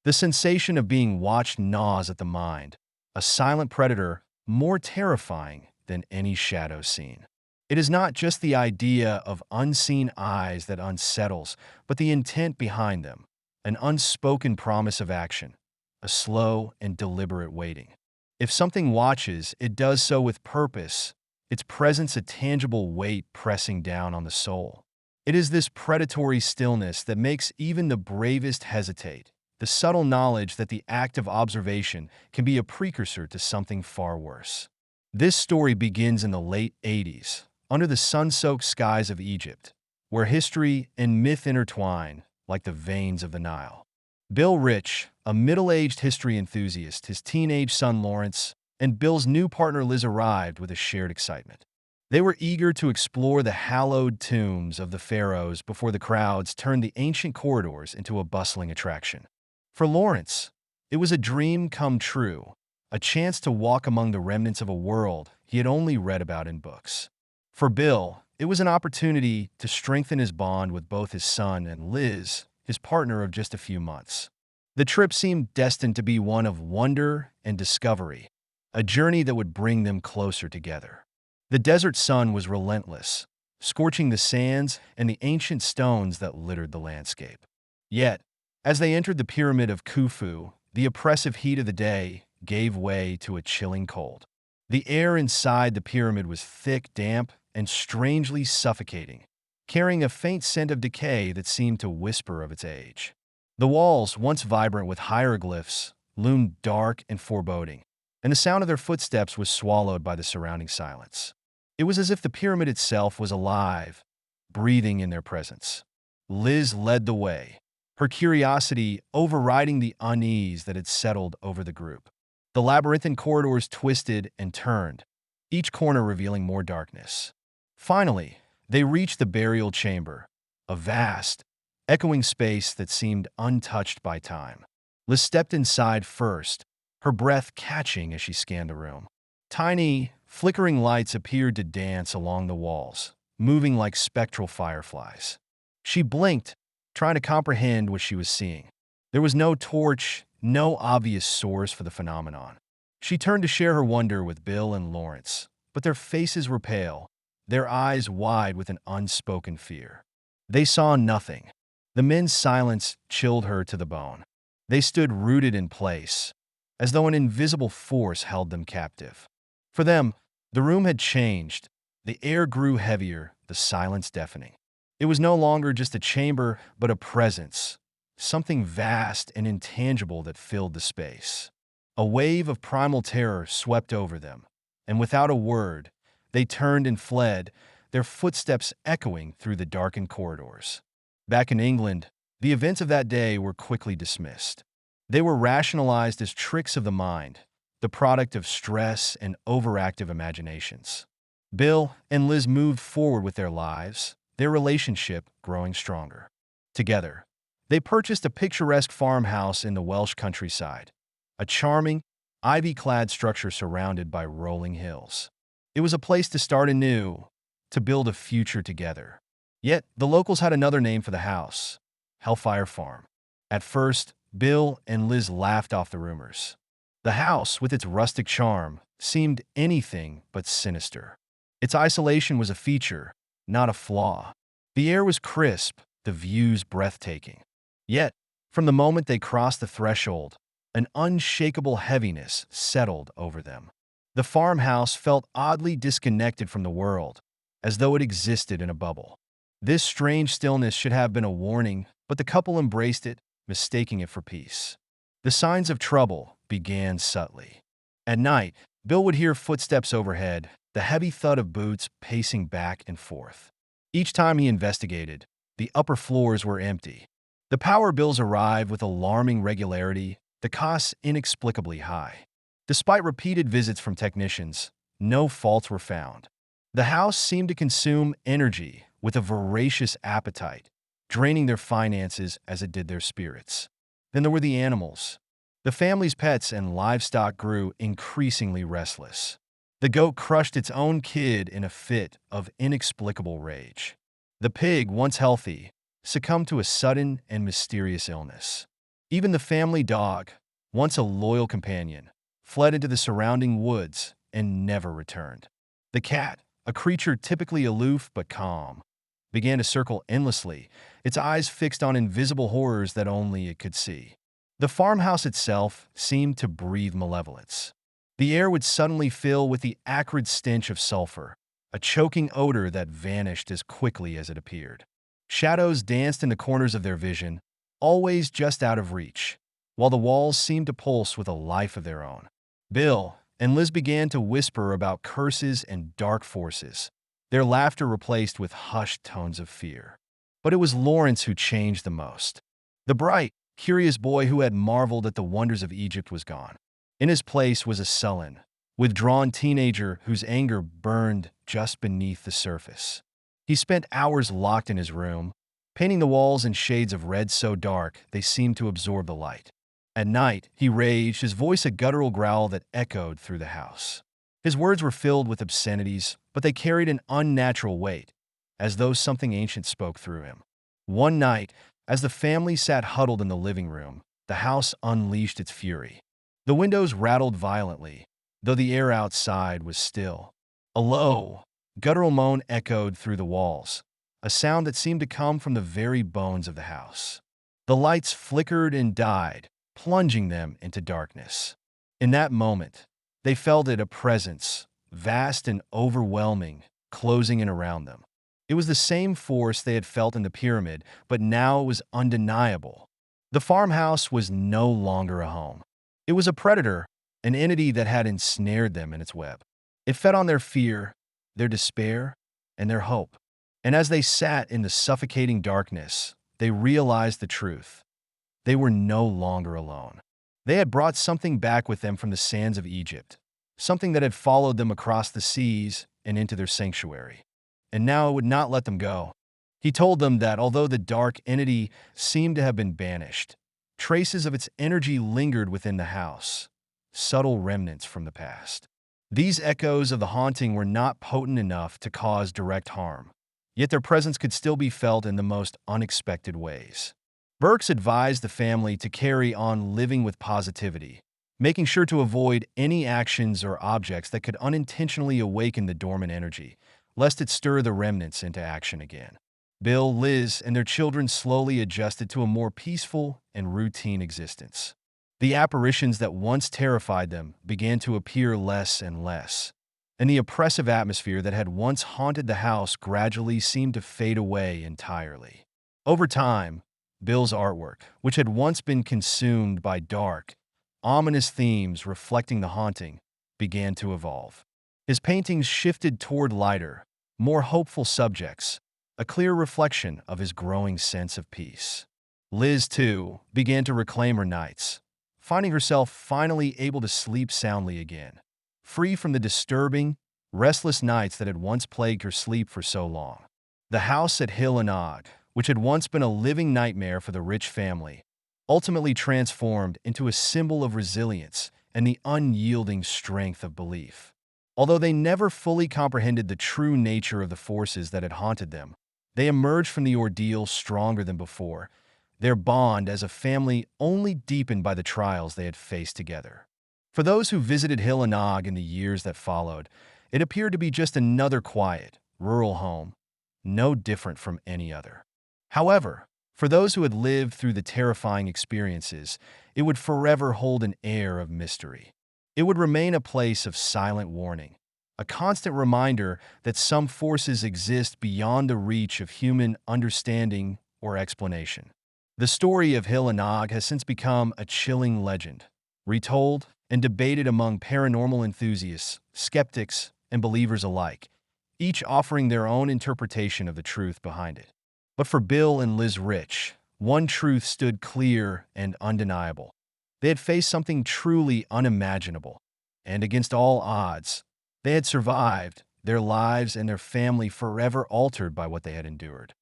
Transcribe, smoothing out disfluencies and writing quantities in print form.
The sensation of being watched gnaws at the mind, a silent predator more terrifying than any shadow seen. It is not just the idea of unseen eyes that unsettles, but the intent behind them, an unspoken promise of action, a slow and deliberate waiting. If something watches, it does so with purpose, its presence a tangible weight pressing down on the soul. It is this predatory stillness that makes even the bravest hesitate, the subtle knowledge that the act of observation can be a precursor to something far worse. This story begins in the late 80s, under the sun-soaked skies of Egypt, where history and myth intertwine like the veins of the Nile. Bill Rich, a middle-aged history enthusiast, his teenage son Lawrence, and Bill's new partner Liz arrived with a shared excitement. They were eager to explore the hallowed tombs of the pharaohs before the crowds turned the ancient corridors into a bustling attraction. For Lawrence, it was a dream come true, a chance to walk among the remnants of a world he had only read about in books. For Bill, it was an opportunity to strengthen his bond with both his son and Liz, his partner of just a few months. The trip seemed destined to be one of wonder and discovery, a journey that would bring them closer together. The desert sun was relentless, scorching the sands and the ancient stones that littered the landscape. Yet, as they entered the pyramid of Khufu, the oppressive heat of the day gave way to a chilling cold. The air inside the pyramid was thick, damp, and strangely suffocating, carrying a faint scent of decay that seemed to whisper of its age. The walls, once vibrant with hieroglyphs, loomed dark and foreboding, and the sound of their footsteps was swallowed by the surrounding silence. It was as if the pyramid itself was alive, breathing in their presence. Liz led the way, her curiosity overriding the unease that had settled over the group. The labyrinthine corridors twisted and turned, each corner revealing more darkness. Finally, they reached the burial chamber, a vast, echoing space that seemed untouched by time. Liz stepped inside first, her breath catching as she scanned the room. Tiny, flickering lights appeared to dance along the walls, moving like spectral fireflies. She blinked, trying to comprehend what she was seeing. There was no torch, no obvious source for the phenomenon. She turned to share her wonder with Bill and Lawrence, but their faces were pale, their eyes wide with an unspoken fear. They saw nothing. The men's silence chilled her to the bone. They stood rooted in place, as though an invisible force held them captive. For them, the room had changed. The air grew heavier, the silence deafening. It was no longer just a chamber, but a presence, something vast and intangible that filled the space. A wave of primal terror swept over them, and without a word, they turned and fled, their footsteps echoing through the darkened corridors. Back in England, the events of that day were quickly dismissed. They were rationalized as tricks of the mind, the product of stress and overactive imaginations. Bill and Liz moved forward with their lives, their relationship growing stronger. Together, they purchased a picturesque farmhouse in the Welsh countryside, a charming, ivy-clad structure surrounded by rolling hills. It was a place to start anew, to build a future together. Yet, the locals had another name for the house, Hellfire Farm. At first, Bill and Liz laughed off the rumors. The house, with its rustic charm, seemed anything but sinister. Its isolation was a feature, not a flaw. The air was crisp, the views breathtaking. Yet, from the moment they crossed the threshold, an unshakable heaviness settled over them. The farmhouse felt oddly disconnected from the world, as though it existed in a bubble. This strange stillness should have been a warning, but the couple embraced it, mistaking it for peace. The signs of trouble began subtly. At night, Bill would hear footsteps overhead, the heavy thud of boots pacing back and forth. Each time he investigated, the upper floors were empty. The power bills arrived with alarming regularity, the costs inexplicably high. Despite repeated visits from technicians, no faults were found. The house seemed to consume energy with a voracious appetite, draining their finances as it did their spirits. Then there were the animals. The family's pets and livestock grew increasingly restless. The goat crushed its own kid in a fit of inexplicable rage. The pig, once healthy, succumbed to a sudden and mysterious illness. Even the family dog, once a loyal companion, fled into the surrounding woods and never returned. The cat, a creature typically aloof but calm, began to circle endlessly, its eyes fixed on invisible horrors that only it could see. The farmhouse itself seemed to breathe malevolence. The air would suddenly fill with the acrid stench of sulfur, a choking odor that vanished as quickly as it appeared. Shadows danced in the corners of their vision, always just out of reach, while the walls seemed to pulse with a life of their own. Bill and Liz began to whisper about curses and dark forces, their laughter replaced with hushed tones of fear. But it was Lawrence who changed the most. The bright, curious boy who had marveled at the wonders of Egypt was gone. In his place was a sullen, withdrawn teenager whose anger burned just beneath the surface. He spent hours locked in his room, painting the walls in shades of red so dark they seemed to absorb the light. At night, he raged, his voice a guttural growl that echoed through the house. His words were filled with obscenities, but they carried an unnatural weight, as though something ancient spoke through him. One night, as the family sat huddled in the living room, the house unleashed its fury. The windows rattled violently, though the air outside was still. A low, guttural moan echoed through the walls, a sound that seemed to come from the very bones of the house. The lights flickered and died, plunging them into darkness. In that moment, they felt it, a presence, vast and overwhelming, closing in around them. It was the same force they had felt in the pyramid, but now it was undeniable. The farmhouse was no longer a home. It was a predator, an entity that had ensnared them in its web. It fed on their fear, their despair, and their hope. And as they sat in the suffocating darkness, they realized the truth. They were no longer alone. They had brought something back with them from the sands of Egypt, something that had followed them across the seas and into their sanctuary. And now it would not let them go. He told them that although the dark entity seemed to have been banished, traces of its energy lingered within the house, subtle remnants from the past. These echoes of the haunting were not potent enough to cause direct harm, yet their presence could still be felt in the most unexpected ways. Burks advised the family to carry on living with positivity, making sure to avoid any actions or objects that could unintentionally awaken the dormant energy, lest it stir the remnants into action again. Bill, Liz, and their children slowly adjusted to a more peaceful and routine existence. The apparitions that once terrified them began to appear less and less, and the oppressive atmosphere that had once haunted the house gradually seemed to fade away entirely. Over time, Bill's artwork, which had once been consumed by dark, ominous themes reflecting the haunting, began to evolve. His paintings shifted toward lighter, more hopeful subjects, a clear reflection of his growing sense of peace. Liz, too, began to reclaim her nights, finding herself finally able to sleep soundly again, free from the disturbing, restless nights that had once plagued her sleep for so long. The house at Heol Fanog, which had once been a living nightmare for the rich family, ultimately transformed into a symbol of resilience and the unyielding strength of belief. Although they never fully comprehended the true nature of the forces that had haunted them, they emerged from the ordeal stronger than before, their bond as a family only deepened by the trials they had faced together. For those who visited Heol Fanog in the years that followed, it appeared to be just another quiet, rural home, no different from any other. However, for those who had lived through the terrifying experiences, it would forever hold an air of mystery. It would remain a place of silent warning, a constant reminder that some forces exist beyond the reach of human understanding or explanation. The story of Heol Fanog has since become a chilling legend, retold and debated among paranormal enthusiasts, skeptics, and believers alike, each offering their own interpretation of the truth behind it. But for Bill and Liz Rich, one truth stood clear and undeniable. They had faced something truly unimaginable, and against all odds, they had survived, their lives and their family forever altered by what they had endured.